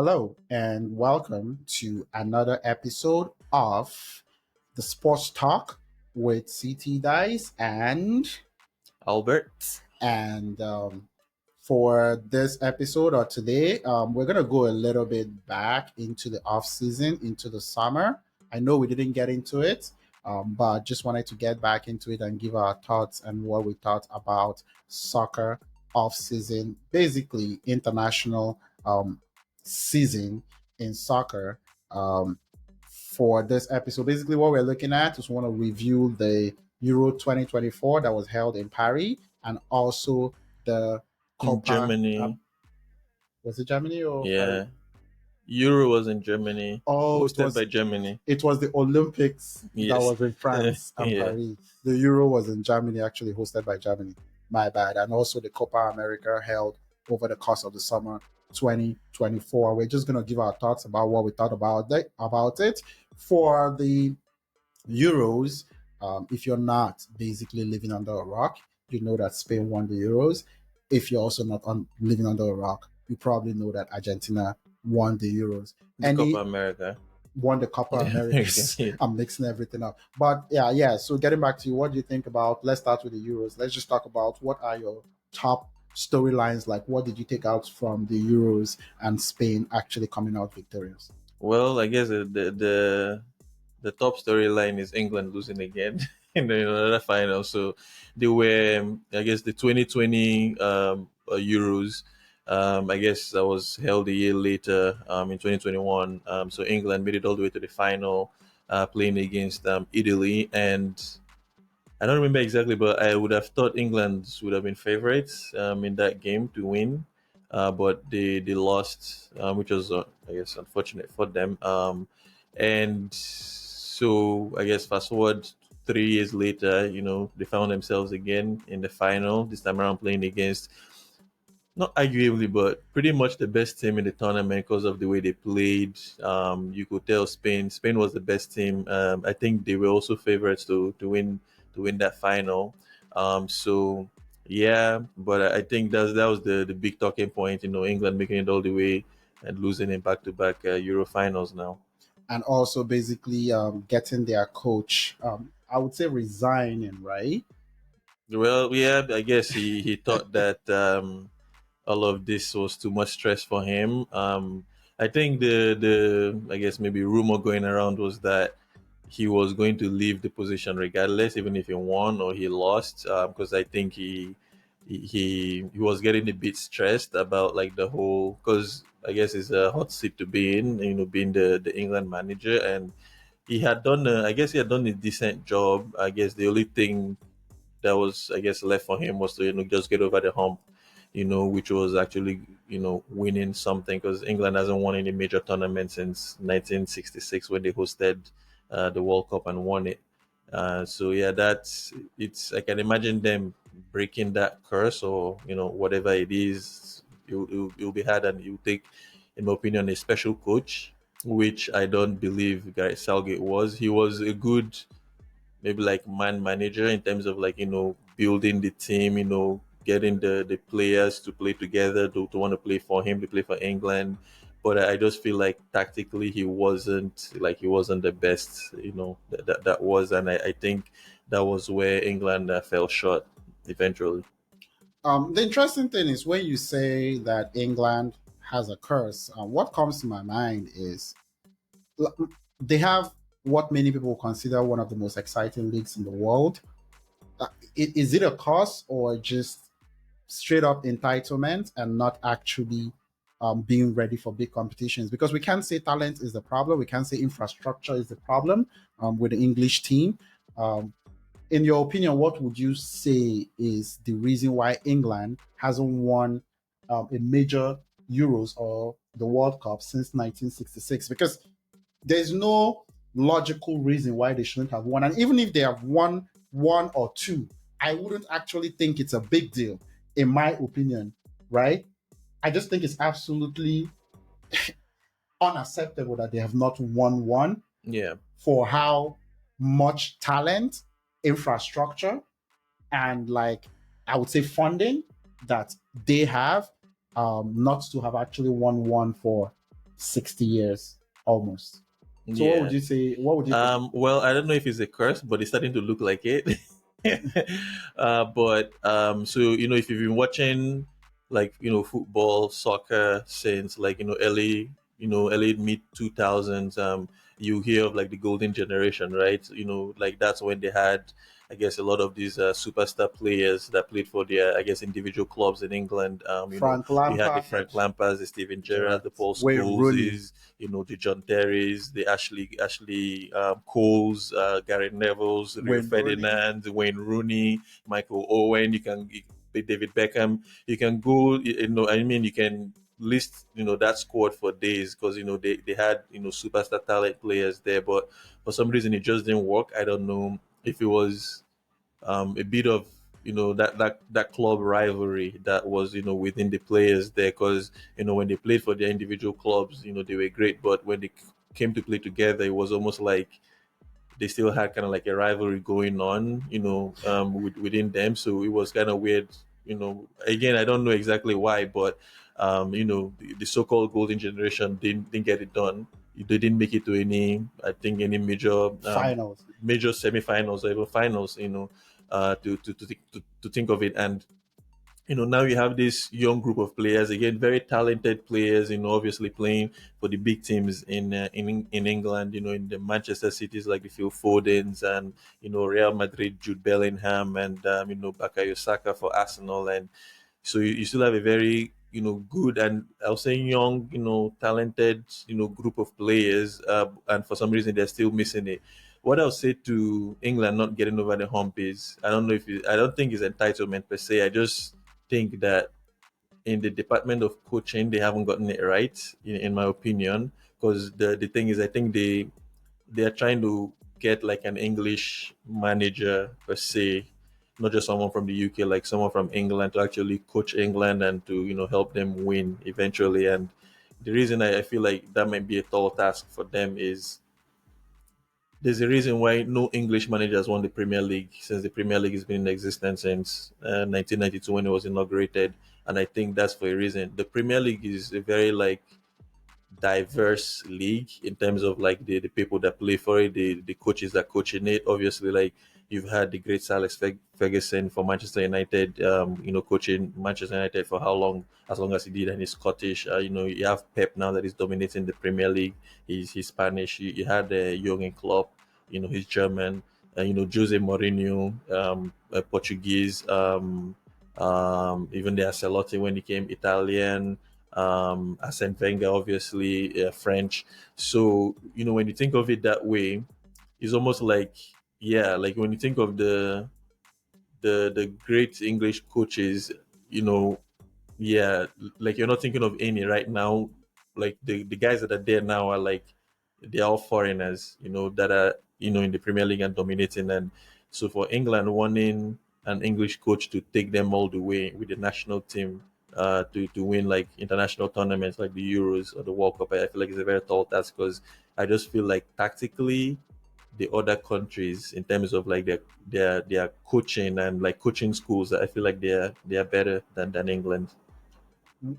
Hello, and welcome to another episode of the Sports Talk with CT Dice Albert. and for this episode or today, we're gonna go a little bit back into the off season, into the summer. I know we didn't get into it, but just wanted to get back into it and give our thoughts and what we thought about soccer off season, basically international season in soccer. Um, for this episode, basically what we're looking at is we want to review the Euro 2024 that was held in Paris and also the In Copa. Germany. Was it Germany or Paris? Yeah. Euro was in Germany. Oh, it Hosted was by Germany. it was the Olympics that Yes. was in France and Yeah. Paris. The Euro was in Germany, actually hosted by Germany. My bad. And also the Copa America held over the course of the summer 2024. We're just gonna give our thoughts about what we thought about it. For the Euros, if you're not basically living under a rock, you know that Spain won the Euros. If you're also not living under a rock, you probably know that Argentina won the Euros. The Copa Any America. won the Copa Yeah. Americas. Yeah. I'm mixing everything up. But yeah. So getting back to you, what do you think about? Let's start with the Euros. Let's just talk about what are your top storylines. Like, what did you take out from the Euros and Spain actually coming out victorious? Well, I guess the top storyline is England losing again in another final. So they were, I guess, the 2020 Euros. I guess that was held a year later in 2021. So England made it all the way to the final, playing against Italy. And I don't remember exactly, but I would have thought England would have been favorites in that game to win. But they lost, which was, I guess, unfortunate for them. And so I guess fast forward 3 years later, they found themselves again in the final. This time around, playing against not arguably, but pretty much the best team in the tournament because of the way they played. You could tell Spain was the best team. I think they were also favorites to win that final. So yeah, but I think that was the big talking point. England making it all the way and losing in back to back Euro finals now. And also basically getting their coach, I would say resigning, right? Well, yeah, I guess he thought that all of this was too much stress for him. I think the I guess maybe rumor going around was that he was going to leave the position regardless, even if he won or he lost, because I think he was getting a bit stressed about like the whole, because I guess it's a hot seat to be in, being the England manager, and I guess he had done a decent job. I guess the only thing that was, I guess, left for him was to just get over the hump, which was actually winning something, because England hasn't won any major tournament since 1966 when they hosted the World Cup and won it. So yeah, that's it's. I can imagine them breaking that curse, or whatever it is. It'll be hard, and it'll take, in my opinion, a special coach, which I don't believe Gareth Southgate was. He was a good, maybe like man manager in terms of like building the team, getting the players to play together, to want to play for him, to play for England. But I just feel like tactically he wasn't the best, that was, and I think that was where England fell short eventually. The interesting thing is when you say that England has a curse, what comes to my mind is they have what many people consider one of the most exciting leagues in the world. Is it a curse or just straight up entitlement and not actually being ready for big competitions? Because we can't say talent is the problem, we can't say infrastructure is the problem with the English team. Um, in your opinion, what would you say is the reason why England hasn't won a major Euros or the World Cup since 1966? Because there's no logical reason why they shouldn't have won. And even if they have won one or two, I wouldn't actually think it's a big deal, in my opinion, right? I just think it's absolutely unacceptable that they have not won one Yeah. for how much talent, infrastructure, and like I would say funding that they have, not to have actually won one for 60 years almost. So what would Yeah. you say? What would you think? Well, I don't know if it's a curse, but it's starting to look like it. But so if you've been watching like football, soccer since like early early mid 2000s, you hear of like the golden generation, right? Like that's when they had, I guess, a lot of these superstar players that played for their, I guess, individual clubs in England. Frank You had the Lampard, Frank Lampards, the Steven Gerrard, Gerrard, the Paul Wayne Rooney, Scholeses, the John Terrys, the Ashley Coles, Gary Neville's, Rio Wayne Rooney, Ferdinand, Wayne Rooney, Michael Owen. David Beckham. You can go. I mean, you can list that squad for days because they had superstar talent players there, but for some reason it just didn't work. I don't know if it was a bit of that club rivalry that was within the players there, because when they played for their individual clubs, they were great, but when they came to play together, it was almost like they still had kind of like a rivalry going on, within them. So it was kind of weird. Again, I don't know exactly why, but the so-called golden generation didn't get it done. They didn't make it to any, I think, any finals. major semifinals or even finals. To think of it. And now you have this young group of players, again, very talented players, obviously playing for the big teams in England, in the Manchester cities like the Phil Fodens, and Real Madrid, Jude Bellingham, and Bakayo Saka for Arsenal. And so you still have a very good, and I'll say young, talented, group of players, and for some reason they're still missing it. What I'll say to England not getting over the hump is, I don't think it's entitlement per se. I just think that in the department of coaching they haven't gotten it right, in my opinion. Because the thing is, I think they're trying to get like an English manager per se, not just someone from the UK, like someone from England to actually coach England and to help them win eventually. And the reason I feel like that might be a tall task for them is there's a reason why no English manager has won the Premier League since the Premier League has been in existence since 1992 when it was inaugurated, and I think that's for a reason. The Premier League is a very like diverse league in terms of like the people that play for it, the coaches that coach in it. Obviously, like you've had the great Sir Alex Ferguson for Manchester United, coaching Manchester United for how long, as long as he did, and he's Scottish. You have Pep now that is dominating the Premier League. He's Spanish. You had Jurgen Klopp, he's German. Jose Mourinho, Portuguese. Even the Ancelotti when he came Italian. Arsene Wenger, obviously French. So when you think of it that way, it's almost like, yeah, like when you think of the great English coaches, you know, yeah, like you're not thinking of any right now. Like the guys that are there now are like they're all foreigners, that are in the Premier League and dominating. And so for England wanting an English coach to take them all the way with the national team, to win like international tournaments like the Euros or the World Cup, I feel like it's a very tall task, because I just feel like tactically the other countries in terms of like their coaching and like coaching schools, I feel like they are better than England.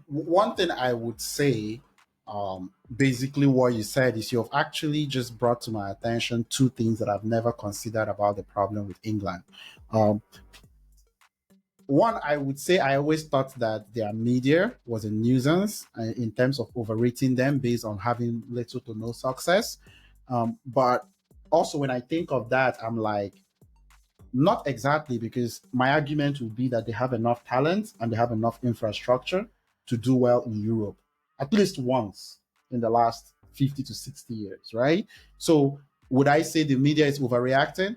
One thing I would say, basically what you said is you've actually just brought to my attention two things that I've never considered about the problem with England. Um, One, I would say I always thought that their media was a nuisance in terms of overrating them based on having little to no success. But also, when I think of that, I'm like, not exactly, because my argument would be that they have enough talent and they have enough infrastructure to do well in Europe, at least once in the last 50 to 60 years, right? So, would I say the media is overreacting?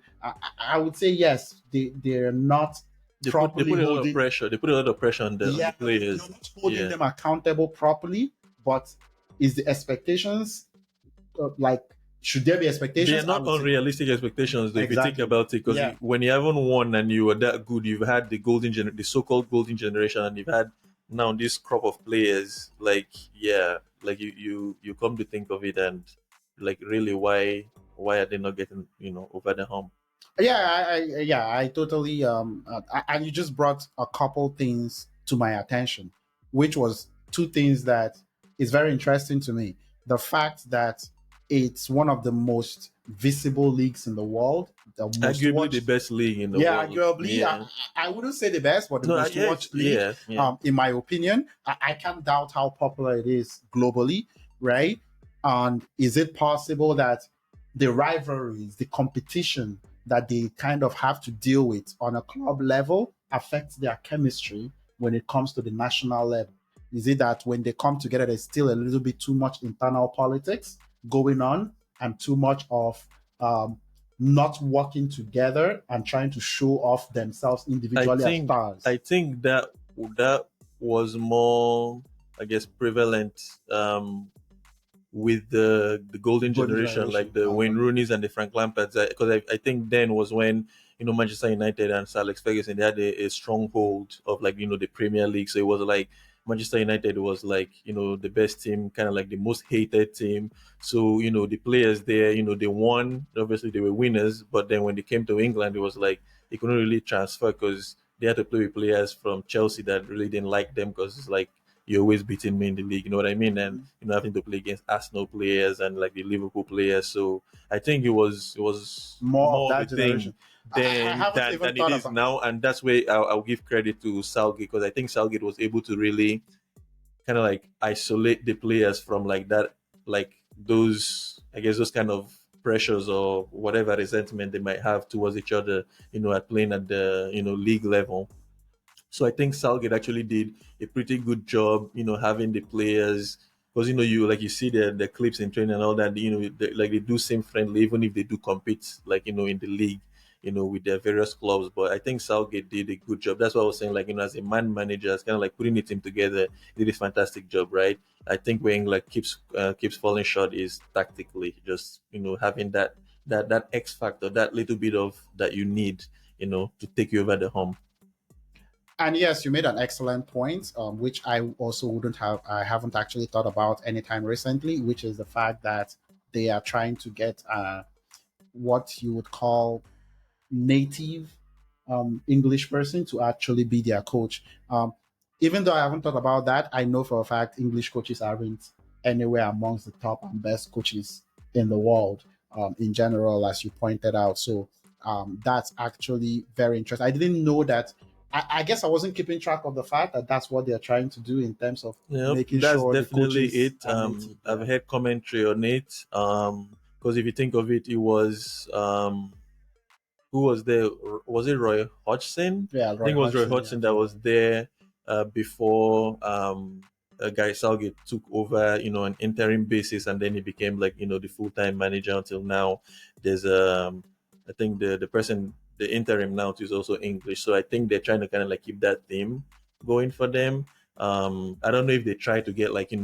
I would say yes, they're not They properly put a lot of holding, pressure. They put a lot of pressure on the yeah, they're players. not holding Yeah. them accountable properly, but is the expectations like, should there be They are expectations? I not would say unrealistic expectations, though, if you think exactly. about it, because Yeah. when you haven't won and you were that good, you've had the so-called golden generation, and you've had now this crop of players. Like, yeah, like you come to think of it, and like, really, why are they not getting over the hump? Yeah, I totally and you just brought a couple things to my attention, which was two things that is very interesting to me. the fact that it's one of the most visible leagues in the world, the most Arguably the watched. best league in the Yeah, world. arguably, Yeah. I wouldn't say the best, but the No, most yeah, watched league, yeah, yeah. in my opinion. I can't doubt how popular it is globally, right? And is it possible that the rivalries, the competition that they kind of have to deal with on a club level affects their chemistry when it comes to the national level? Is it that when they come together, there's still a little bit too much internal politics going on and too much of not working together and trying to show off themselves I individually as think stars? I think that was more, I guess, prevalent with the golden Golden generation, like generation. the Wayne Rooney's and the Frank Lampards. Because I think then was when Manchester United and Sir Alex Ferguson, they had a stronghold of, like, the Premier League. So it was like Manchester United was like the best team, kind of like the most hated team. So the players there, they won. Obviously they were winners, but then when they came to England, it was like they couldn't really transfer because they had to play with players from Chelsea that really didn't like them, because it's like you're always beating me in the league. You know what I mean? And having to play against Arsenal players and like the Liverpool players. So I think it was More of more of a that thing generation. I haven't than even than it thought is about. now, and that's where I'll give credit to Southgate, because I think Southgate was able to really kind of like isolate the players from like that, like those, I guess, those kind of pressures or whatever resentment they might have towards each other, at playing at the league level. So I think Southgate actually did a pretty good job, having the players, because you like you see the clips in training and all that, like they do seem friendly even if they do compete, like in the league, with their various clubs. But I think Southgate did a good job. That's what I was saying, like as a man manager, as kind of like putting the team together, he did a fantastic job, right? I think where England keeps falling short is tactically, just having that X factor, that little bit of that you need, to take you over the hump. And yes, you made an excellent point, which I also wouldn't have. I haven't actually thought about anytime recently, which is the fact that they are trying to get what you would call native English person to actually be their coach. Even though I haven't thought about that, I know for a fact English coaches aren't anywhere amongst the top and best coaches in the world in general, as you pointed out. So that's actually very interesting. I didn't know that. I guess I wasn't keeping track of the fact that that's what they're trying to do in terms of Yep, making that's sure the definitely coaches it. are native. I've Yeah, heard commentary on it. Because if you think of it, it was who was there? Was it Roy Hodgson? yeah, I think Roy it was Roy Hodgson. Yeah, Hodgson that was absolutely. there before Guy Southgate took over, on interim basis, and then he became like the full time manager until now. There's I think the person, the interim now is also English, so I think they're trying to kind of like keep that theme going for them. I don't know if they try to get like a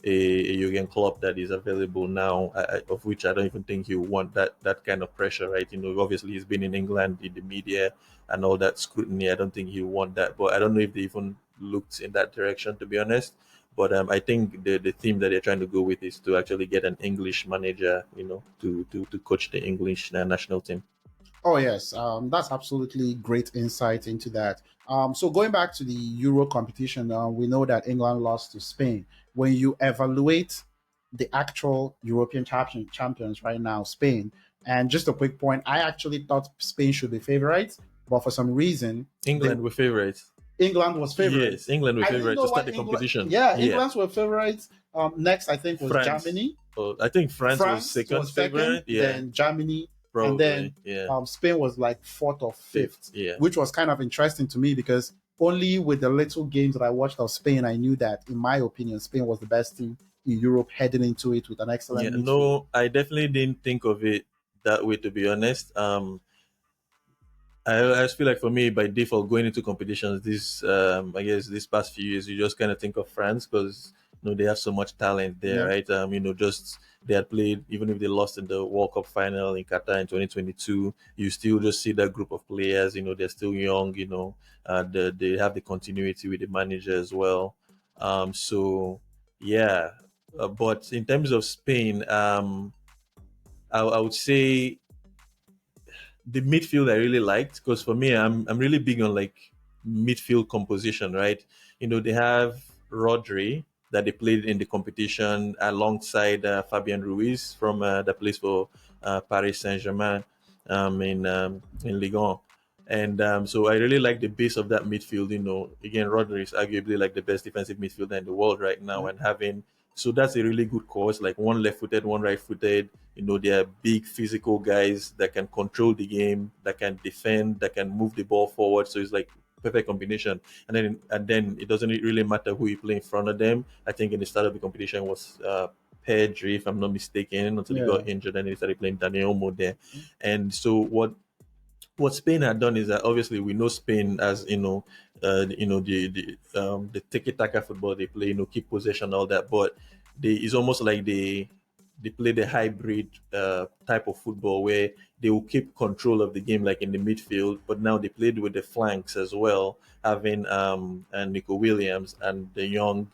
Jurgen Klopp that is available now, of which I don't even think you want that kind of pressure, right? Obviously he's been in England in the media and all that scrutiny. I don't think you want that, but I don't know if they even looked in that direction, to be honest. But I think the theme that they're trying to go with is to actually get an English manager, to coach the English national team. Oh yes, that's absolutely great insight into that. So going back to the Euro competition, we know that England lost to Spain. When you evaluate the actual European champions right now, Spain, and just a quick point, I actually thought Spain should be favorites, but for some reason, England were favorites. England was Yes, favorites. England were I didn't favorites to know why start the England. competition. Yeah, Yeah, England's were favorites. Next, I think was France. Germany. I think France was France second was second, favorite. Yeah, then Germany, and probably. then Yeah, Spain was like fourth or fifth. fifth, Yeah. which was kind of interesting to me because only with the little games that I watched of Spain, I knew that, in my opinion, Spain was the best team in Europe heading into it with an Yeah, excellent midfield. no, I definitely didn't think of it that way, to be honest. I just feel like for me, by default, going into competitions, I guess this past few years, you just kind of think of France because they have so much talent there, Yeah. right? Just they had played, even if they lost in the World Cup final in Qatar in 2022, you still just see that group of players. They're still young. They have the continuity with the manager as well. So yeah, but in terms of Spain, I would say the midfield I really liked, because for me, I'm really big on like midfield composition, right? They have Rodri that they played in the competition alongside Fabian Ruiz from that plays for Paris Saint Germain in Ligue 1. And so I really like the base of that midfield. Again, Rodri is arguably like the best defensive midfielder in the world right now, and having so that's a really good course. Like one left-footed, one right-footed. They're big physical guys that can control the game, that can defend, that can move the ball forward. So it's like perfect combination. And then it doesn't really matter who you play in front of them. I think in the start of the competition was Pedri, if I'm not mistaken, until he Yeah. got injured and he started playing Daniel Olmo there. And so what Spain had done is that obviously we know Spain as the tiki taka football they play, keep possession, all that, but it's almost like they play the hybrid type of football where they will keep control of the game like in the midfield, but now they played with the flanks as well, having and Nico Williams and the young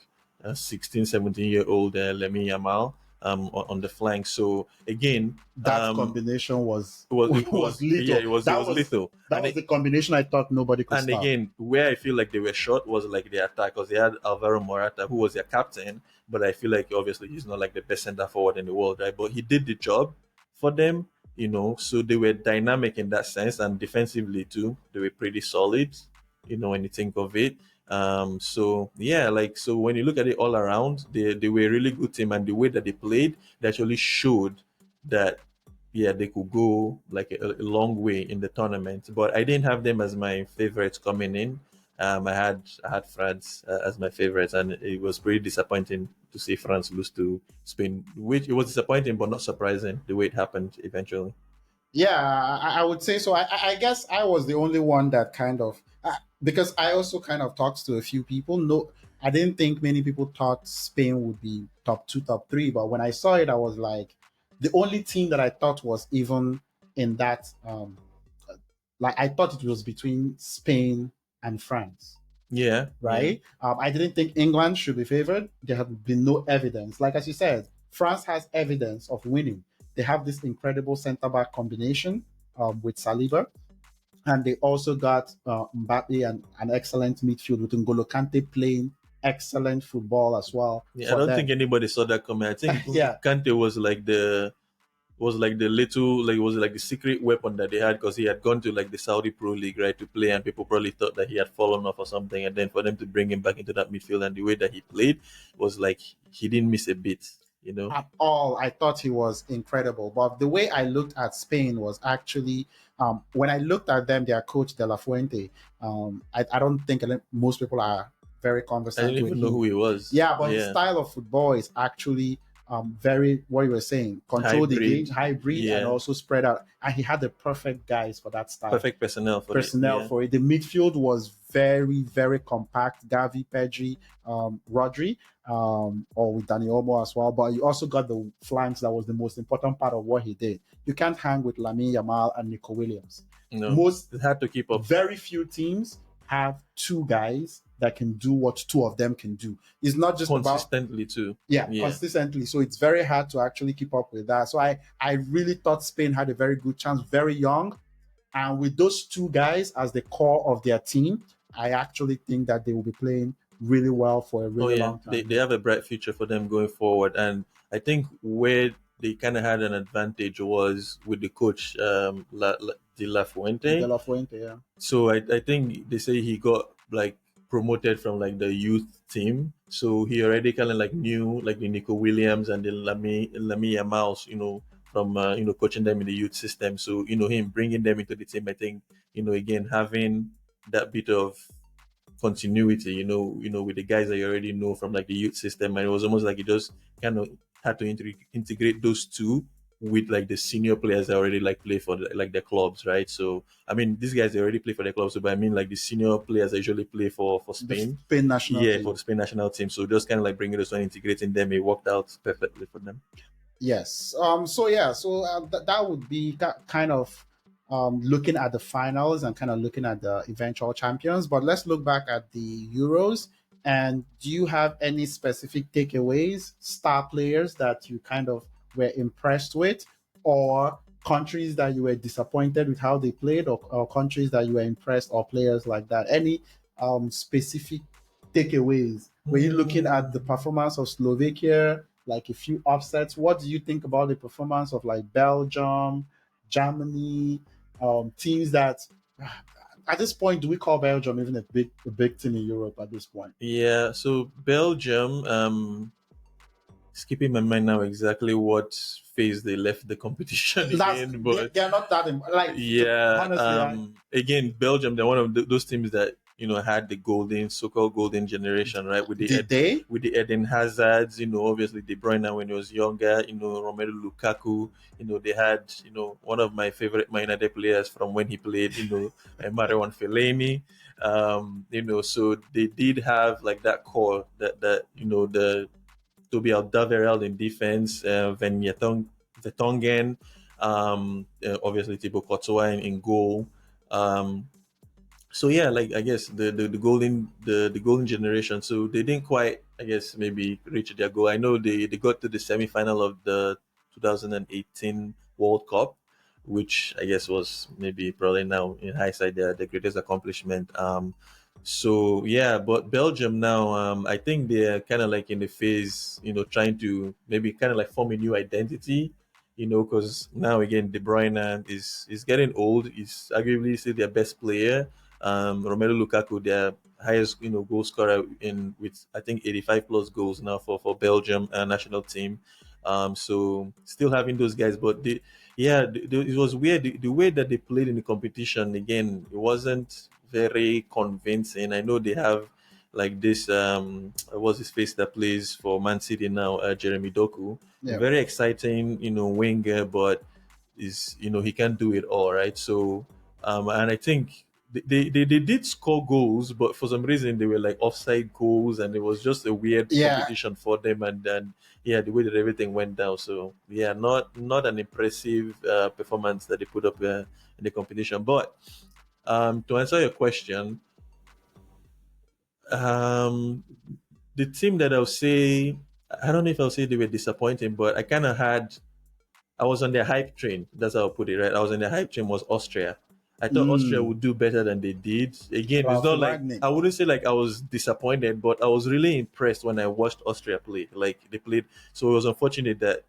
16, 17-year old Lemmy Yamal on the flank. So again, That combination was it was was yeah, lethal. it That was was lethal. that was the combination I thought nobody could And stop. again, where I feel like they were short was like the attack, because they had Alvaro Morata, who was their captain, but I feel like obviously he's not like the best center forward in the world, right? But he did the job for them, so they were dynamic in that sense, and defensively too, they were pretty solid, when you think of it. So yeah, like so when you look at it all around, they were a really good team, and the way that they played, they actually showed that yeah, they could go like a long way in the tournament. But I didn't have them as my favorites coming in. I had France as my favorites, and it was pretty disappointing to see France lose to Spain. Which it was disappointing, but not surprising the way it happened eventually. Yeah, I would say so. I guess I was the only one that kind of because I also kind of talked to a few people. No, I didn't think many people thought Spain would be top two, top three. But when I saw it, I was like, the only team that I thought was even in that, like I thought it was between Spain and France, Yeah, yeah. right? I didn't think England should be favored. There had been no evidence. Like as you said, France has evidence of winning. They have this incredible centre back combination with Saliba, and they also got Mbappe and an excellent midfield with N'Golo Kante playing excellent football as well Yeah, I for don't think them. anybody saw that coming. I think Yeah, Kante was like the little like was like the secret weapon that they had, because he had gone to like the Saudi Pro League, right, to play, and people probably thought that he had fallen off or something, and then for them to bring him back into that midfield and the way that he played was like he didn't miss a bit. at all. I thought he was incredible. But the way I looked at Spain was actually when I looked at them, their coach De La Fuente. I don't think most people are very I didn't conversant with even know him. who he was. Yeah, but his Yeah, style of football is actually very what you were saying, control the game, hybrid. hybrid, and Yeah, also spread out. And he had the perfect guys for that style perfect personnel Yeah, for it. The midfield was very, very compact. Gavi, Pedri, Rodri, or with Dani Olmo as well. But you also got the flanks. That was the most important part of what he did. You can't hang with Lamine Yamal and Nico Williams. no, Most it had to keep up. very few teams have two guys that can do what two of them can do. It's not just about Consistently too. Yeah. consistently. So it's very hard to actually keep up with that. So I really thought Spain had a very good chance, very young, and with those two guys as the core of their team, I actually think that they will be playing really well for a Oh really yeah, long they time. have a bright future for them going forward, and I think where they kind of had an advantage was with the coach, De La De Fuente. La Fuente, yeah. So I think they say he got like promoted from like the youth team, so he already kind of like knew like the Nico Williams and the Lami Yamals, from coaching them in the youth system. So him bringing them into the team, I think again having that bit of continuity, with the guys that you already know from like the youth system, and it was almost like he just kind of had to integrate those two with like the senior players that already like play for like the clubs, right? So I mean, these guys they already play for the clubs, but I mean like the senior players that usually play for The Spain, Spain national yeah, for the team. Spain national team. So just kind of like bringing those one, integrating them, it worked out perfectly for them. Yes. So yeah. So that would be kind of looking at the finals and kind of looking at the eventual champions. But let's look back at the Euros. And do you have any specific takeaways, star players that you kind of were impressed with, or countries that you were disappointed with how they played, or countries that you were impressed, or players like that? Any specific takeaways Were you looking at the Mm, performance of Slovakia, like a few upsets? What do you think about the performance of like Belgium, Germany, teams that at this point do we call Belgium even a big team in Europe at this point? yeah, so Belgium, skipping my mind now exactly what phase they left the competition That's in, they, but they are not that like yeah, honestly. again, Belgium, they're one of those teams that had the golden, so-called golden generation, right? Did they? With the Eden Hazards, obviously De Bruyne when he was younger, Romelu Lukaku, they had, one of my favorite Man United players from when he played, Marouane Fellaini, so they did have like that core that the Toby Alderweireld in defense, Vertonghen, obviously Thibaut Courtois in goal. Um, so yeah, like I guess the golden generation. So they didn't quite, I guess, maybe reach their goal. I know they got to the semi final of the 2018 World Cup, which I guess was maybe probably now in hindsight the greatest accomplishment. So yeah, but Belgium now, I think they're kind of like in the phase, trying to maybe kind of like form a new identity, because now again De Bruyne is getting old. He's arguably still their best player. Romelu Lukaku, their highest goal scorer in with I think 85 plus goals now for Belgium national team. So still having those guys, but yeah, it was weird the way that they played in the competition. Again, it wasn't very convincing. I know they have like this what's his face that plays for Man City now, Jeremy Doku, a Yeah. very exciting winger, but is he can't do it all, right? So and I think they did score goals, but for some reason they were like offside goals, and it was just a weird Yeah. competition for them. And then yeah, the way that everything went down. So yeah, not an impressive performance that they put up in the competition. But to answer your question, um, the team that I'll say, I don't know if I'll say they were disappointing, but I was on their hype train. That's how I put it, right? I was on the hype train was Austria. I thought Austria would Mm. do better than they did. Again, it's Ralph not like Ragnick. I wouldn't say like I was disappointed, but I was really impressed when I watched Austria play. Like they played, so it was unfortunate that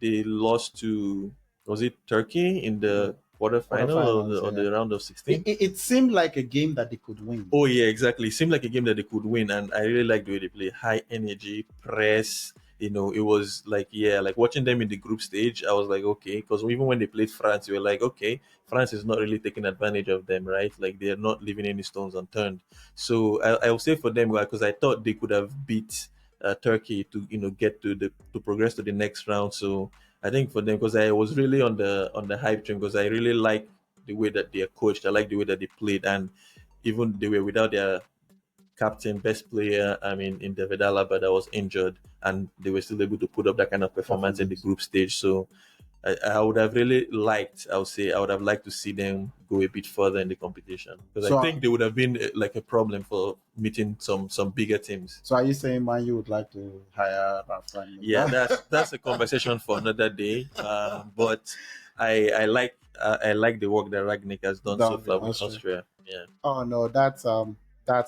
they lost to was it Turkey in the quarterfinal Quarterfinals. or Yeah. the round of It, 16. it, it seemed like a game that they could win. Oh yeah, exactly. It seemed like a game that they could win, and I really like the way they play. High energy, press. It was like yeah, like watching them in the group stage. I was like okay, because even when they played France, you were like okay, France is not really taking advantage of them, right? Like they're not leaving any stones unturned. So I will say for them because I thought they could have beat Turkey to get to progress to the next round. So I think for them because I was really on the hype train because I really like the way that they are coached. I like the way that they played and even they were without their captain, best player, I mean, in David Alaba that was injured, and they were still able to put up that kind of performance in the Performance. group stage. So I would have really liked, I would say, I would have liked to see them go a bit further in the competition because I So think they would have been like a problem for meeting some bigger teams. so are you saying man you would like to hire Ralph Ragnick? Yeah, that's a conversation for another day. But I like the work that Ragnick has done so Down far with with Austria. Austria. Yeah. Oh no, that's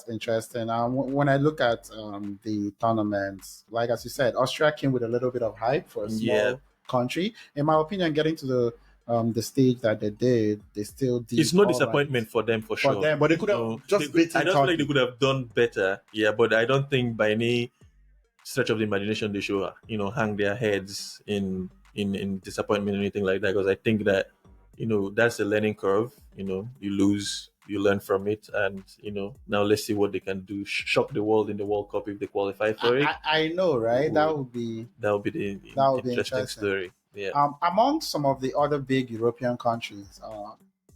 interesting. When I look at the tournaments, like as you said, Austria came with a little bit of hype for a Yeah, small country. In my opinion, getting to the stage that they did, they still it's did no all right disappointment for them for for sure. them, but they could have just I beaten just feel like they Turkey. could have done better. Yeah, but I don't think by any stretch of the imagination they should, hang their heads in disappointment or anything like that. Because I think that, that's a learning curve. You lose, you learn from it, and now let's see what they can do. Shock the world in the World Cup if they qualify I, for it. I know, right? That Would would be That would be the that would be interesting interesting. story. Yeah. Among some of the other big European countries,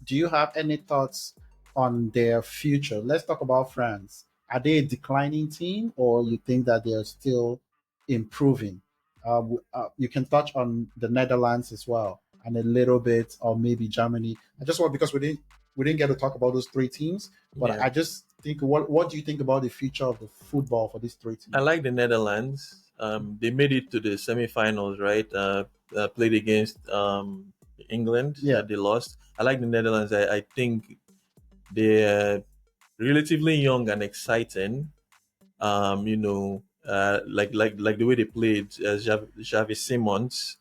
do you have any thoughts on their future? Let's talk about France. Are they a declining team, or you think that they are still improving? You can touch on the Netherlands as well, and a little bit, or maybe Germany. I just want because we didn't get to talk about those three teams, but Yeah. I just think what do you think about the future of the football for these three I teams? like the Netherlands. They made it to the semifinals, right? Played against England. Yeah, They lost. I like the Netherlands. I think they're relatively young and exciting. Like the way they played, Javi Simons,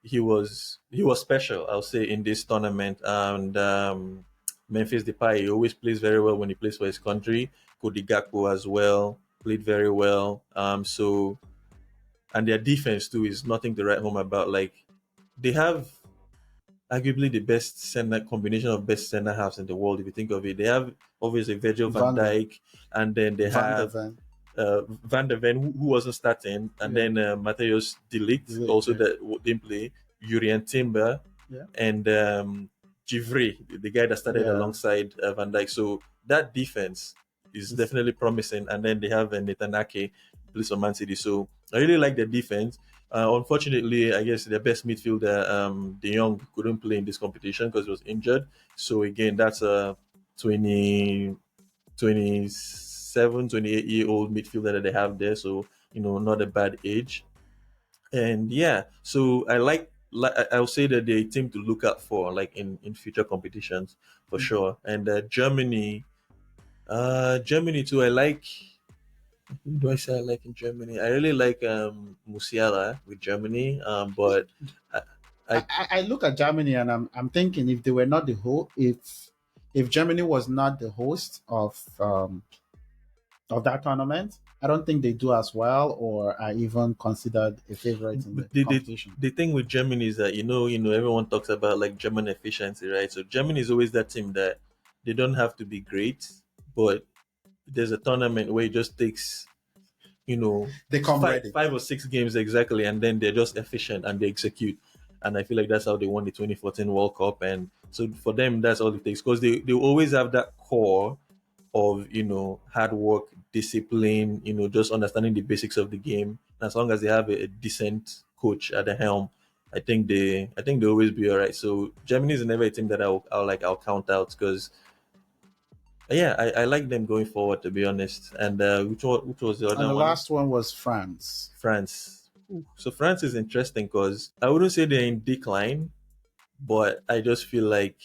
he was special, I'll say, in this tournament. And Memphis Depay, he always plays very well when he plays for his country. Cody Gakpo as well played very well. And their defense too is nothing to write home about. Like, they have arguably the best center combination of best center halves in the world. If you think of it, they have obviously Virgil van Van Dijk, and then they Van der have Ven. Van der Ven, who wasn't starting, and Yeah. then Matthäus de Ligt Ligt, also yeah. that didn't play, Jurien Timber, Yeah. and Givry, the guy that started Yeah. alongside Van Dijk. So that defense is It's definitely promising. And then they have Nathan Ake, who plays for Man City. So I really like the defense. Unfortunately, I guess their best midfielder, De Jong, couldn't play in this competition because he was injured. So again, that's a 20, 27, 28-year-old midfielder that they have there. So, not a bad age. And yeah, so I'll say that they're a team to look out for, like in future competitions for sure. And Germany too. I like. Who do I say I like in Germany? I really like Musiala with Germany. But I, I I look at Germany and I'm thinking if they were not the host, if Germany was not the host of that tournament, I don't think they do as well or are even considered a favorite in the but competition. the thing with Germany is that everyone talks about like German efficiency, right? So Germany is always that team that they don't have to be great, but there's a tournament where it just takes They come five ready. 5 or 6 games exactly, and then they're just efficient and they execute. And I feel like that's how they won the 2014 World Cup. And so for them, that's all it takes, because they always have that core of hard work, discipline, just understanding the basics of the game. And as long as they have a decent coach at the helm, I think they always be all right. So Germany is never a team that I'll count out, because yeah, I like them going forward, to be honest. And which was the And other the one? last one was France. France. So France is interesting because I wouldn't say they're in decline, but I just feel like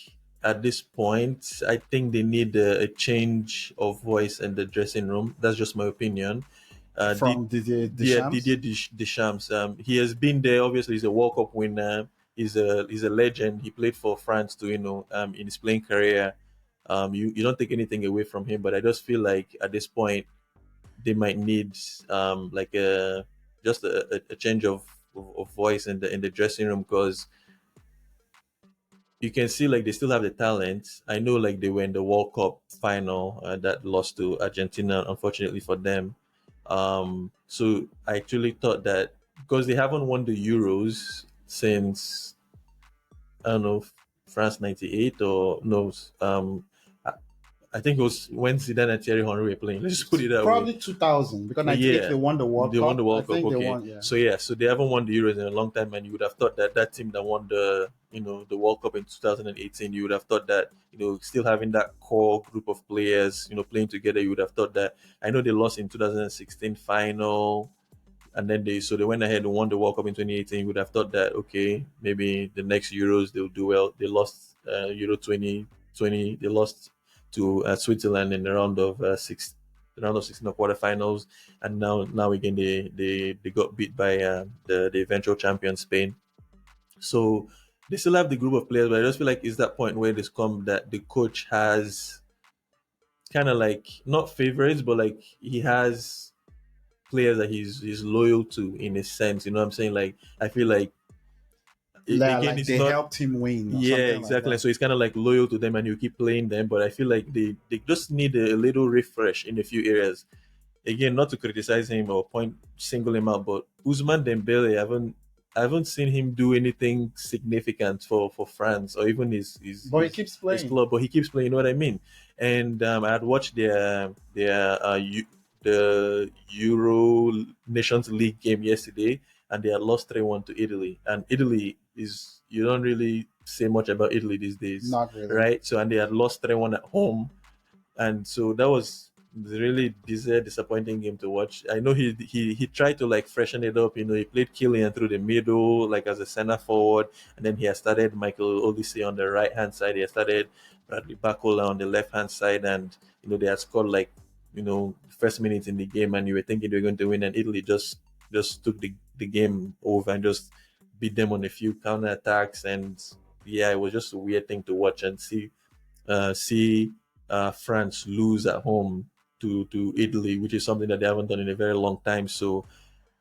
at this point, I think they need a change of voice in the dressing room. That's just my opinion. The From Deschamps. Didier Deschamps. He has been there. Obviously, he's a World Cup winner. He's a legend. He played for France too. In his playing career, you don't take anything away from him. But I just feel like at this point, they might need like just a change of voice in the dressing room, because you can see like they still have the talent. I know like they were in the World Cup final that lost to Argentina, unfortunately for them. So I actually thought that because they haven't won the Euros since, I don't know, France '98 or no, I, I think it was when Zidane and Thierry Henry were playing. Let's just put it that way. Probably 2000 because 98 they Yeah, won the World they won the Cup. I World Cup. think they Okay, won, yeah. so they haven't won the Euros in a long time, and you would have thought that that team that won the World Cup in 2018, you would have thought that still having that core group of players, playing together, you would have thought that. I know they lost in 2016 final, and then they went ahead and won the World Cup in 2018. You would have thought that, okay, maybe the next Euros they'll do well. They lost Euro 2020. They lost to Switzerland in the round of 16 of quarterfinals, and now again they got beat by the eventual champion Spain. So they still have the group of players, but I just feel like it's that point where it's come that the coach has kind of like not favorites, but like he has players that he's loyal to, in a sense. You know what I'm saying? Like, I feel like Yeah, again, like it's they not. helped him win or Yeah, something like exactly. that. So it's kind of like loyal to them, and you keep playing them. But I feel like they just need a little refresh in a few areas. Again, not to criticize him or single him out, but Usman Dembele, I haven't seen him do anything significant for France, or even But he keeps his playing. club. But he keeps playing. You know what I mean? And I had watched the Euro Nations League game yesterday, and they had lost 3-1 to Italy. And Italy is, you don't really say much about Italy these days, Not really. right? So, and they had lost 3-1 at home, and so that was really disappointing game to watch. I know he tried to like freshen it up. He played Killian through the middle, like as a center forward, and then he has started Michael Olise on the right hand side. He has started Bradley Bacola on the left hand side, and they had scored like first minute in the game, and you were thinking they were going to win, and Italy just took the game over and just beat them on a few counter attacks. And yeah, it was just a weird thing to watch and see France lose at home to Italy, which is something that they haven't done in a very long time. So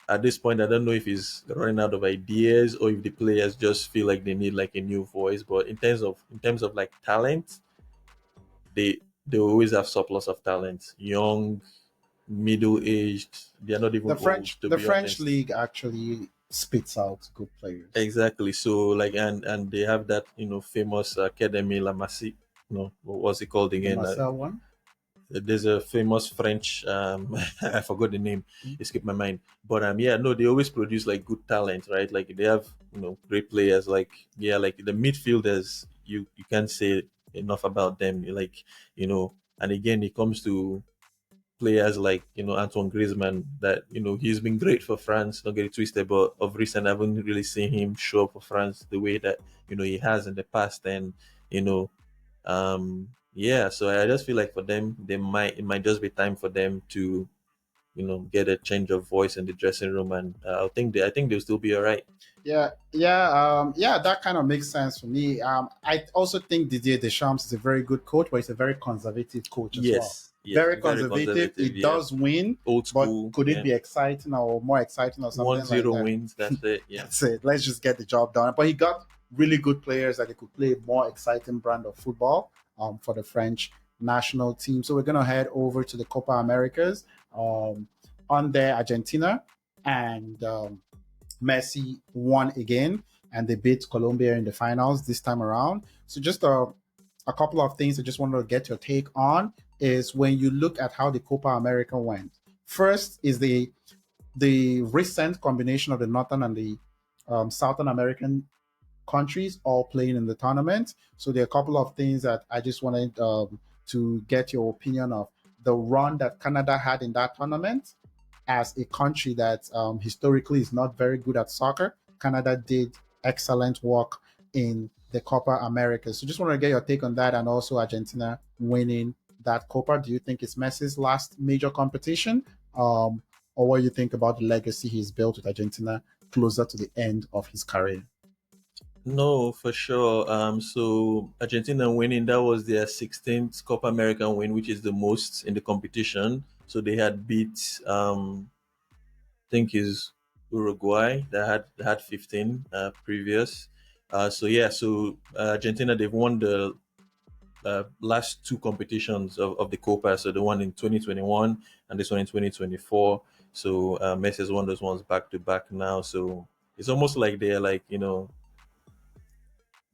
at this point, I don't know if he's running out of ideas or if the players just feel like they need like a new voice. But in terms of like talent, they always have surplus of talent. Young, middle aged. They're not even old, to The be French honest. league actually spits out good players. Exactly. So like, and they have that famous Academy La Masie. No, what was it called The again? Marcel one. There's a famous French I forgot the name, escaped my mind. But yeah, no, they always produce like good talent, right? Like they have great players. Like yeah, like the midfielders, you can't say enough about them. Like and again, it comes to players like Antoine Griezmann, that he's been great for France. Don't get it twisted, but of recent I haven't really seen him show up for France the way that he has in the past. And you know yeah, so I just feel like for them, it might just be time for them to get a change of voice in the dressing room. And I think they'll still be all right. Yeah, that kind of makes sense for me. I also think Didier Deschamps is a very good coach, but he's a very conservative coach as well. Yes, yes, Very very conservative. conservative. It Yeah, does win, old but school. could it Yeah, be exciting or more exciting or one something like zero that? wins. That's it. Yeah. That's it. Let's just get the job done. But he got really good players that he could play a more exciting brand of football for the French national team. So we're going to head over to the Copa Americas on there, Argentina. And Messi won again, and they beat Colombia in the finals this time around. So just a couple of things I just wanted to get your take on is when you look at how the Copa America went. First is the recent combination of the Northern and the Southern American countries all playing in the tournament. So there are a couple of things that I just wanted to get your opinion of. The run that Canada had in that tournament, as a country that historically is not very good at soccer, Canada did excellent work in the Copa America. So just want to get your take on that, and also Argentina winning that Copa. Do you think it's Messi's last major competition? Or what do you think about the legacy he's built with Argentina closer to the end of his career? No, for sure. So Argentina winning, that was their 16th Copa America win, which is the most in the competition. So they had beat, I think is Uruguay that had 15 previous. So yeah, so Argentina, they've won the last two competitions of the Copa. So the one in 2021 and this one in 2024. So Messi has won those ones back to back now. So it's almost like they're like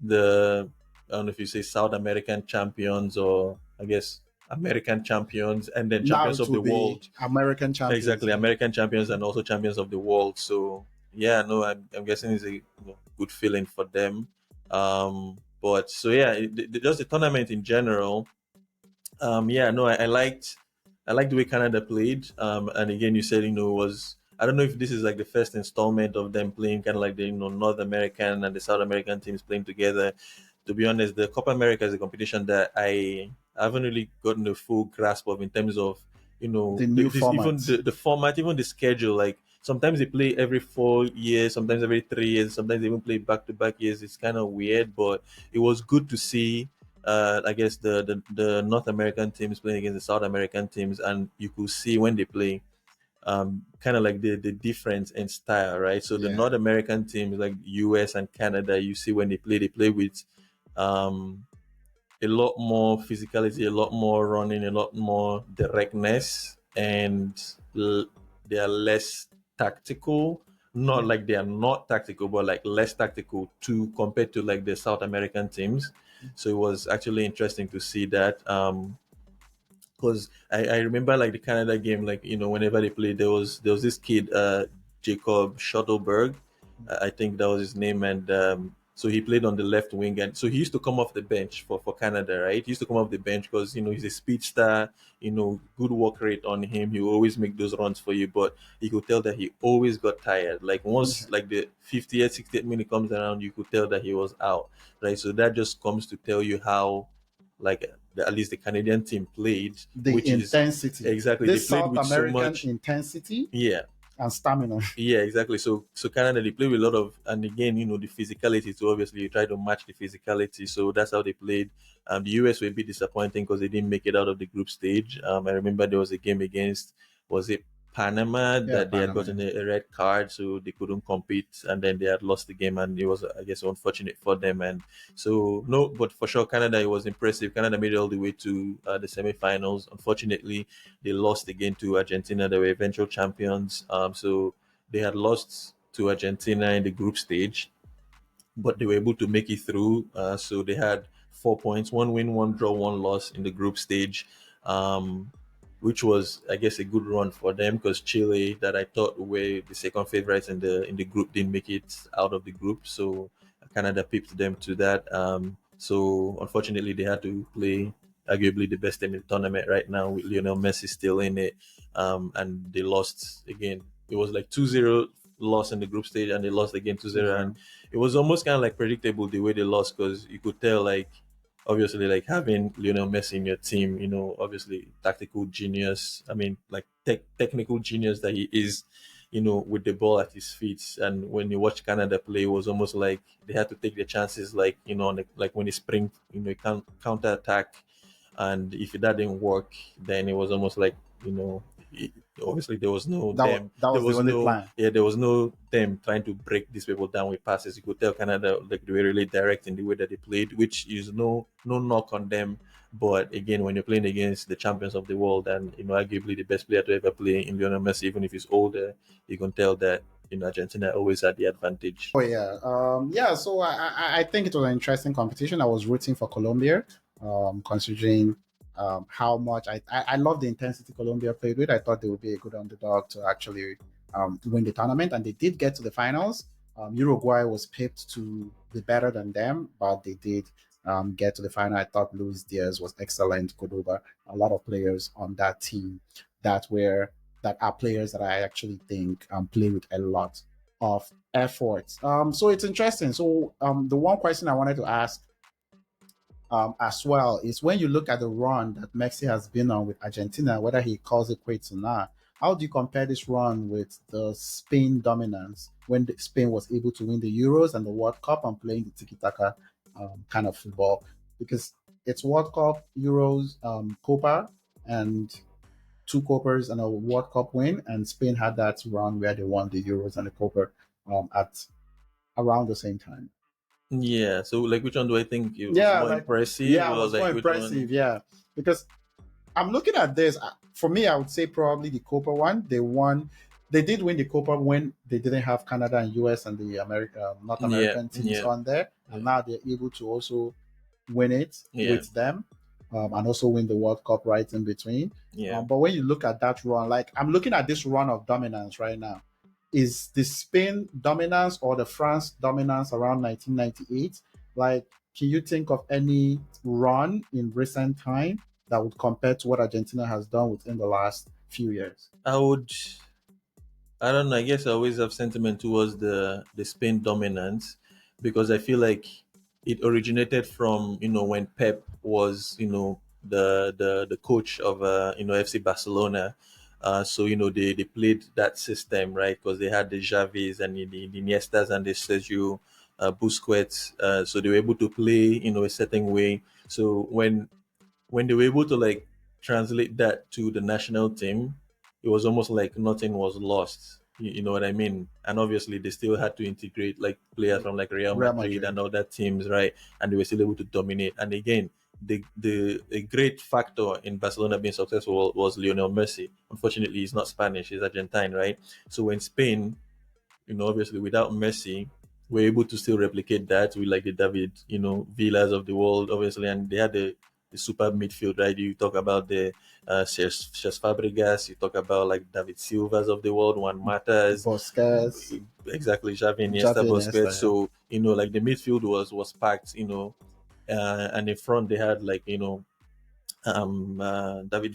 the I don't know if you say South American champions, or I guess American champions, and then Now champions it of will the be world. American champions. Exactly, Yeah. American champions and also champions of the world. So yeah, no, I'm guessing it's a good feeling for them. But so yeah, just the tournament in general. Yeah, no, I liked the way Canada played. And again, you said was I don't know if this is like the first installment of them playing kind of like the North American and the South American teams playing together. To be honest, the Copa America is a competition that I haven't really gotten a full grasp of in terms of The new this, even format. the format, even the schedule. Like sometimes they play every 4 years, sometimes every 3 years, sometimes they even play back to back years. It's kind of weird, but it was good to see. I guess the North American teams playing against the South American teams, and you could see when they play, kind of like the difference in style, right? So the Yeah. North American teams like US and Canada, you see when they play with um, a lot more physicality, a lot more running, a lot more directness, and they are less tactical. Not Yeah. like they are not tactical, but like less tactical to compared to like the South American teams. So it was actually interesting to see that. Because I remember like the Canada game, like whenever they played, there was this kid, Jacob Shuttleberg, I think that was his name, and so he played on the left wing, and so he used to come off the bench for Canada, right? He used to come off the bench because he's a speedster, good work rate on him. He will always make those runs for you, but you could tell that he always got tired. Like Yeah. once like the 50th, 60th minute comes around, you could tell that he was out, right? So that just comes to tell you how like at least the Canadian team played, The which is intensity, exactly they this played South with so American much. intensity Yeah, and stamina. yeah, exactly. So Canada they play with a lot of, and again, the physicality. So obviously you try to match the physicality. So that's how they played. The US were a bit disappointing because they didn't make it out of the group stage. I remember there was a game against, was it Panama, Yeah, that they had Panama. gotten a red card, so they couldn't compete, and then they had lost the game, and it was, I guess, unfortunate for them. And so no, but for sure Canada, it was impressive. Canada made it all the way to the semifinals. Unfortunately, they lost again to Argentina. They were eventual champions. So they had lost to Argentina in the group stage, but they were able to make it through. So they had 4 points, one win, one draw, one loss in the group stage, um, which was, I guess, a good run for them because Chile, that I thought were the second favorites in the group, didn't make it out of the group. So Canada pipped them to that. So unfortunately, they had to play arguably the best team in the tournament right now with Lionel Messi still in it, and they lost again. It was like 2-0 loss in the group stage, and they lost again 2-0, and 2-0. it was almost kind of like predictable the way they lost because you could tell, like, obviously, like having Lionel Messi in your team, obviously tactical genius. I mean, like technical genius that he is, with the ball at his feet. And when you watch Canada play, it was almost like they had to take their chances, like, like when they spring, counter attack. And if that didn't work, then it was almost like, you know, it, obviously there was no them. That There was the was only no, plan. yeah, there was no them trying to break these people down with passes. You could tell Canada, like, they were really direct in the way that they played, which is no knock on them. But again, when you're playing against the champions of the world and arguably the best player to ever play in Lionel Messi, even if he's older, you can tell that Argentina always had the advantage. Oh yeah, yeah. So I think it was an interesting competition. I was rooting for Colombia, considering how much I love the intensity Colombia played with. I thought they would be a good underdog to actually win the tournament, and they did get to the finals. Uruguay was picked to be better than them, but they did get to the final. I thought Luis Diaz was excellent. Cordoba, a lot of players on that team that are players that I actually think play with a lot of efforts. So it's interesting. So the one question I wanted to ask as well is when you look at the run that Messi has been on with Argentina, whether he calls it quits or not, how do you compare this run with the Spain dominance when Spain was able to win the Euros and the World Cup and playing the tiki-taka kind of football? Because it's World Cup, Euros, Copa, and two Copas and a World Cup win, and Spain had that run where they won the Euros and the Copa at around the same time. Yeah. So, like, which one do I think it was Yeah, more like impressive, yeah, it or was more like which one? impressive. Yeah, because I'm looking at this. For me, I would say probably the Copa one. They won. They did win the Copa when they didn't have Canada and US and the North Yeah. American teams Yeah. on there, and Yeah. now they're able to also win it Yeah. with them, and also win the World Cup right in between. Yeah. But when you look at that run, like I'm looking at this run of dominance right now, is the Spain dominance or the France dominance around 1998? Like, can you think of any run in recent time that would compare to what Argentina has done within the last few years? I would. I don't know. I guess I always have sentiment towards the Spain dominance because I feel like it originated from when Pep was the coach of FC Barcelona. So they played that system, right, because they had the Xavis and the Iniestas and the Sergio Busquets. So they were able to play a certain way. So when they were able to, like, translate that to the national team, it was almost like nothing was lost. You know what I mean? And obviously, they still had to integrate, like, players from like Real Real Madrid Madrid. and other teams, right? And they were still able to dominate. And again, the a great factor in Barcelona being successful was Lionel Messi. Unfortunately, he's not Spanish; he's Argentine, right? So when Spain, obviously without Messi, we're able to still replicate that with, like, the David, Villas of the world, obviously, and they had the super midfield, right? You talk about the Cesc Fabregas, you talk about, like, David Silvas of the world, Juan Matas, Busquets, exactly, Xavi, Iniesta, Xavi, Iniesta, Busquets. yeah. So like the midfield was packed, and in front they had, like, David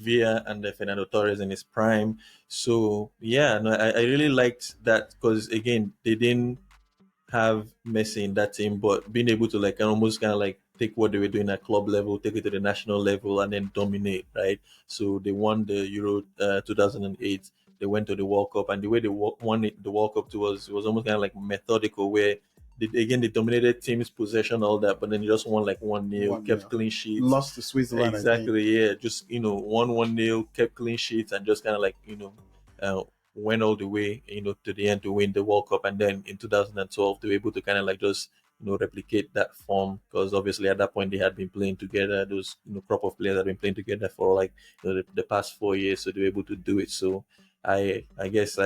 Villa and Fernando Torres in his prime. So yeah, no, I really liked that because again they didn't have Messi in that team, but being able to, like, almost kind of like take what they were doing at club level, take it to the national level, and then dominate, right? So they won the Euro 2008. They went to the World Cup, and the way they won the World Cup was almost kind of like methodical, where they dominated teams, possession, all that, but then they just won like 1-0, One kept nil. clean sheets. Lost to Switzerland, I think. Exactly, yeah. Just won 1-0, kept clean sheets, and just kind of like went all the way to the end to win the World Cup. And then in 2012, they were able to kind of like just replicate that form, because obviously at that point they had been playing together. Those crop of players had been playing together for like the past 4 years, so they were able to do it. So I guess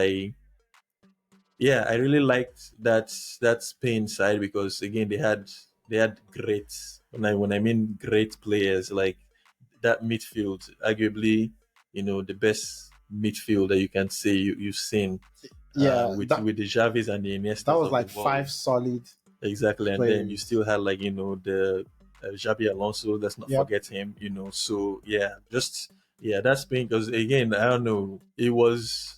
yeah, I really liked that Spain side, because again they had great, when I mean great players, like that midfield, arguably the best midfield that you can say you've seen, Yeah, with the Javis and the that Iniestas was of the like world. five solid Exactly, and then you players. still had like the Xabi Alonso. Let's not Yep. forget him. So yeah, just yeah, that's Spain. Because again, I don't know, it was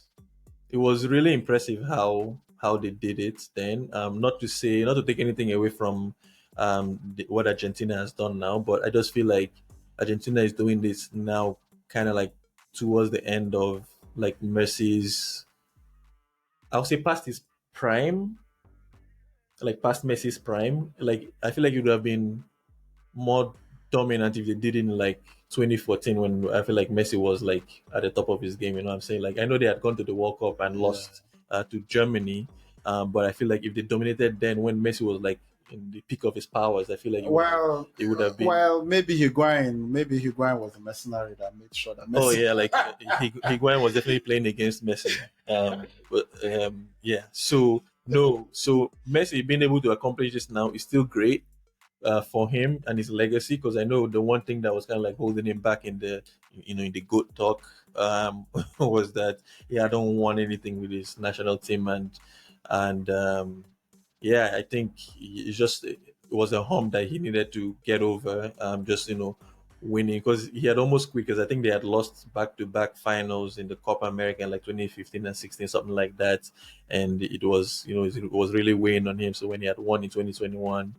really impressive how they did it then. Not to take anything away from what Argentina has done now, but I just feel like Argentina is doing this now, kind of like towards the end of like Messi's. I'll say past his prime, like past Messi's prime. Like I feel like it would have been more dominant if they did it in like 2014, when I feel like Messi was like at the top of his game. You know what I'm saying? Like I know they had gone to the World Cup and Yeah. lost to Germany, but I feel like if they dominated then when Messi was like in the peak of his powers, I feel like it would have been. Maybe Higuain was the mercenary that made sure that Oh Messi. yeah, like Higuain was definitely playing against Messi. But yeah, so no, so Messi being able to accomplish this now is still great for him and his legacy, because I know the one thing that was kind of like holding him back in the in the good talk was that I don't want anything with his national team, and yeah, I think it was a hump that he needed to get over, just winning, because he had almost quit, because I think they had lost back to back finals in the Copa America in like 2015 and 16, something like that, and it was it was really weighing on him. So when he had won in 2021,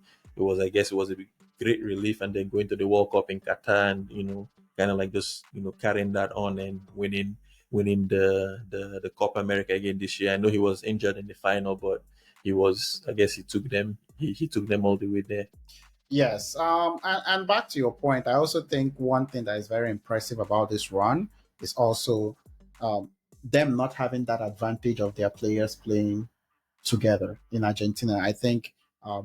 I guess it was a great relief, and then going to the World Cup in Qatar, and kind of like just carrying that on and winning the Copa America again this year. I know he was injured in the final, but I guess he took them all the way there. Yes. And back to your point, I also think one thing that is very impressive about this run is also them not having that advantage of their players playing together in Argentina. I think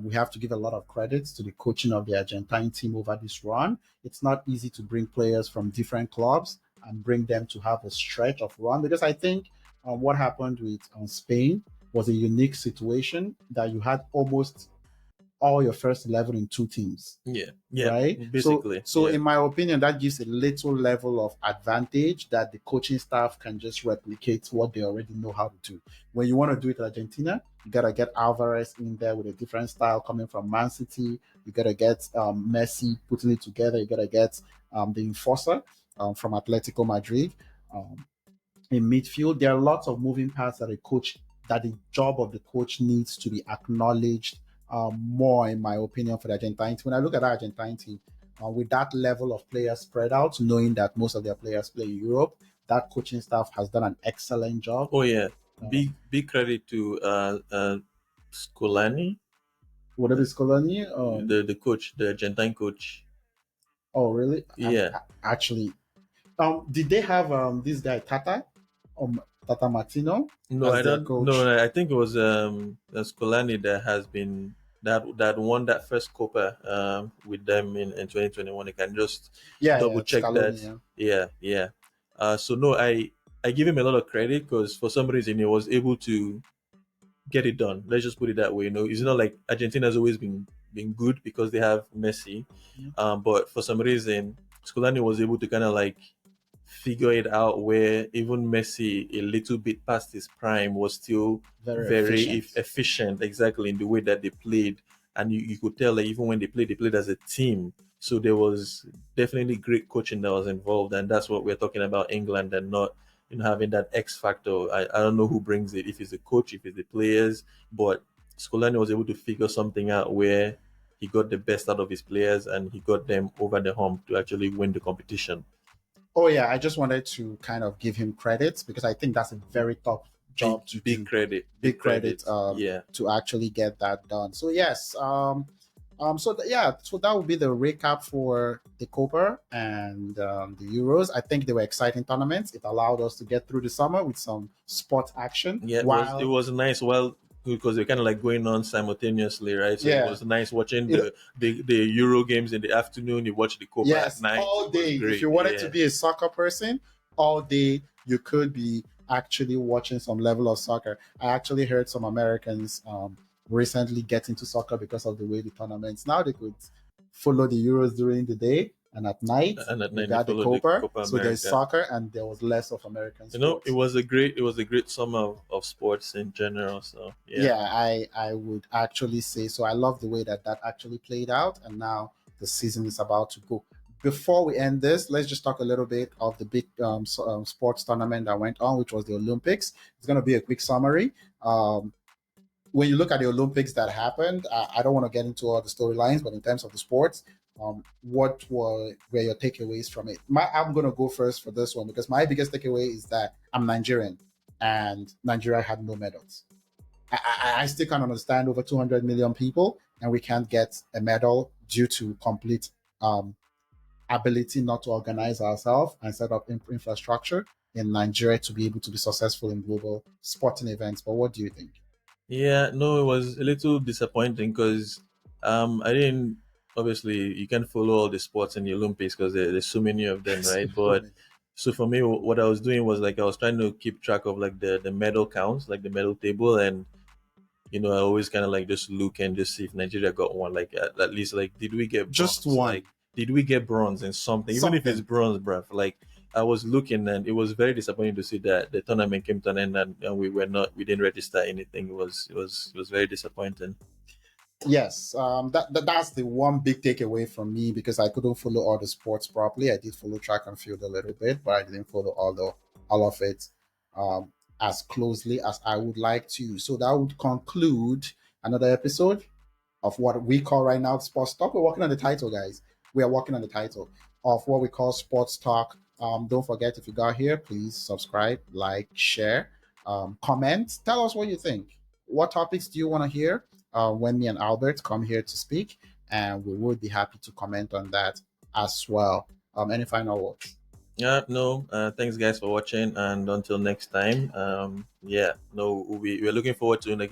we have to give a lot of credits to the coaching of the Argentine team over this run. It's not easy to bring players from different clubs and bring them to have a stretch of run, because I think what happened with Spain was a unique situation that you had almost all your first 11 in two teams, Yeah, yeah, right? so basically, so yeah. in my opinion, that gives a little level of advantage that the coaching staff can just replicate what they already know how to do. When you want to do it in Argentina, you got to get Alvarez in there with a different style coming from Man City. You got to get Messi putting it together. You got to get the enforcer from Atletico Madrid. um, in midfield, there are lots of moving parts that the job of the coach needs to be acknowledged more, in my opinion, for the Argentine team. When I look at the Argentine team, with that level of players spread out, knowing that most of their players play in Europe, that coaching staff has done an excellent job. Oh yeah, Um, big credit to Scolani, whatever is Colony. the coach, the Argentine coach. Oh, really? Yeah. Actually, did they have this guy Tata Martino No, as I their don't. No, coach? no, I think it was Scolani that has been that won that first Copa with them in 2021. I can just Yeah, double yeah, check that. Scaloni. Yeah. Yeah, yeah. So no, I give him a lot of credit, because for some reason he was able to get it done. Let's just put it that way. It's not like Argentina's always been good because they have Messi, but for some reason Scolani was able to kind of like figure it out, where even Messi, a little bit past his prime, was still Very very efficient. efficient, exactly in the way that they played, and you could tell that even when they played as a team. So there was definitely great coaching that was involved, and that's what we're talking about England, and not having that X factor. I don't know who brings it, if it's the coach, if it's the players, but Scolani was able to figure something out where he got the best out of his players and he got them over the hump to actually win the competition. Oh yeah, I just wanted to kind of give him credit because I think that's a very tough Big job to big do. credit, Big big credit. credit Yeah, to actually get that done. So yes, yeah, so that would be the recap for the Copa and the Euros. I think they were exciting tournaments. It allowed us to get through the summer with some sport action. yeah. It While was nice. Well, because they're kind of like going on simultaneously, right? So it yeah, was nice watching it, the Euro games in the afternoon. You watch the Copa at yes, night. all It was day. If great. you wanted to Yeah, be a soccer person, all day you could be actually watching some level of soccer. I actually heard some Americans recently get into soccer because of the way the tournaments now they could follow the Euros during the day and at night and at they night they got the followed the Copa. Copa So there's America. soccer and there was less of American You know, sports. it was a great summer of sports in general. So yeah. Yeah, I would actually say so. I love the way that that actually played out, and now the season is about to go. Before we end this, let's just talk a little bit of the big sports tournament that went on, which was the Olympics. It's going to be a quick summary. When you look at the Olympics that happened, I don't want to get into all the storylines, but in terms of the sports, what were your takeaways from it? I'm going to go first for this one because my biggest takeaway is that I'm Nigerian, and Nigeria had no medals. I still can't understand over 200 million people, and we can't get a medal due to complete um, ability not to organize ourselves and set up infrastructure in Nigeria to be able to be successful in global sporting events. But what do you think? Yeah, no, it was a little disappointing because I didn't obviously you can follow all the sports in the Olympics because there's so many of them, right? But so for me, what I was doing was like I was trying to keep track of like the medal counts, like the medal table, and I always kind of like just look and just see if Nigeria got one. Like at least like did we get Just bronze? Like one, did we get bronze in something? Even if it's something. bronze, bruv. Like I was looking and it was very disappointing to see that the tournament came to an end and we didn't register anything. It was very disappointing. Yes, that's the one big takeaway from me because I couldn't follow all the sports properly. I did follow track and field a little bit, but I didn't follow all of it um, as closely as I would like to. So that would conclude another episode of what we call right now sports talk. We're working on the title, guys. We are working on the title of what we call sports talk. Don't forget if you got here, please subscribe, like, share, comment. Tell us what you think. What topics do you want to hear when me and Albert come here to speak? And we would be happy to comment on that as well. Any final words? Yeah, no. Thanks, guys, for watching, and until next time. Yeah, no, we're looking forward to like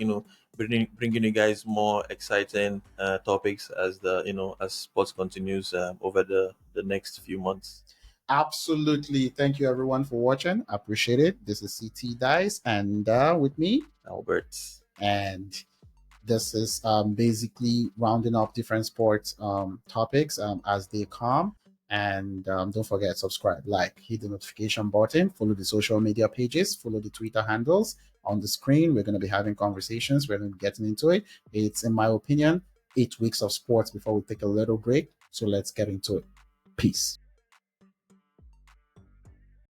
bringing you guys more exciting topics as the as sports continues over the next few months. Absolutely. Thank you, everyone, for watching. I appreciate it. This is CT Dice, and with me, Albert. and this is basically rounding up different sports topics as they come. And don't forget, subscribe, like, hit the notification button, follow the social media pages, follow the Twitter handles on the screen. We're going to be having conversations. We're going to be getting into it. It's, in my opinion, 8 weeks of sports before we take a little break. So let's get into it. Peace.